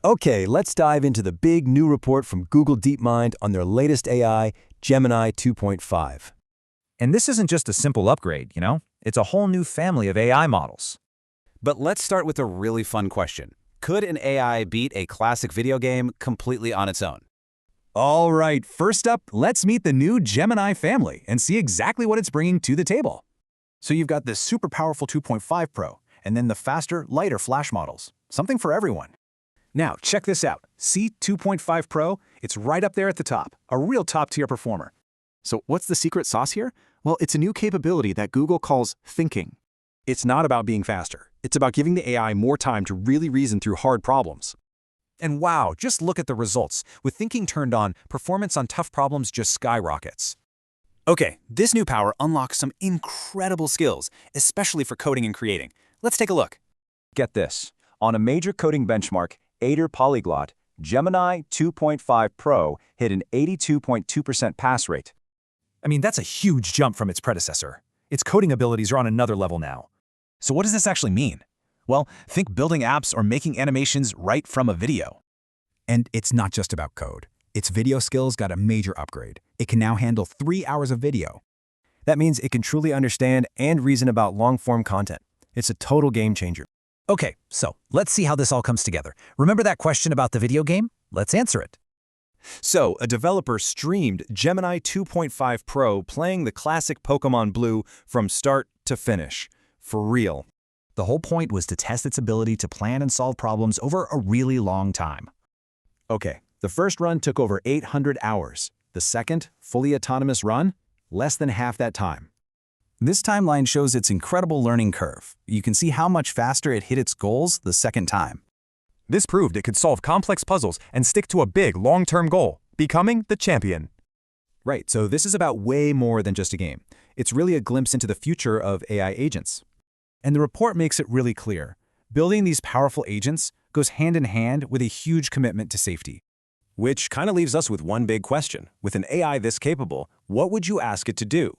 Okay, let's dive into the big new report from Google DeepMind on their latest AI, Gemini 2.5. And this isn't just a simple upgrade, It's a whole new family of AI models. But let's start with a really fun question. Could an AI beat a classic video game completely on its own? All right, first up, let's meet the new Gemini family and see exactly what it's bringing to the table. So you've got this super powerful 2.5 Pro, and then the faster, lighter Flash models. Something for everyone. Now, check this out. See 2.5 Pro? It's right up there at the top, a real top-tier performer. So what's the secret sauce here? Well, it's a new capability that Google calls thinking. It's not about being faster. It's about giving the AI more time to really reason through hard problems. And wow, just look at the results. With thinking turned on, performance on tough problems just skyrockets. Okay, this new power unlocks some incredible skills, especially for coding and creating. Let's take a look. Get this. On a major coding benchmark, Aider Polyglot, Gemini 2.5 Pro hit an 82.2% pass rate. That's a huge jump from its predecessor. Its coding abilities are on another level now. So what does this actually mean? Well, think building apps or making animations right from a video. And it's not just about code. Its video skills got a major upgrade. It can now handle 3 hours of video. That means it can truly understand and reason about long-form content. It's a total game changer. Okay, so let's see how this all comes together. Remember that question about the video game? Let's answer it. So, a developer streamed Gemini 2.5 Pro playing the classic Pokémon Blue from start to finish. For real. The whole point was to test its ability to plan and solve problems over a really long time. Okay, the first run took over 800 hours. The second, fully autonomous run, less than half that time. This timeline shows its incredible learning curve. You can see how much faster it hit its goals the second time. This proved it could solve complex puzzles and stick to a big long-term goal, becoming the champion. Right, so this is about way more than just a game. It's really a glimpse into the future of AI agents. And the report makes it really clear. Building these powerful agents goes hand in hand with a huge commitment to safety. Which kind of leaves us with one big question. With an AI this capable, what would you ask it to do?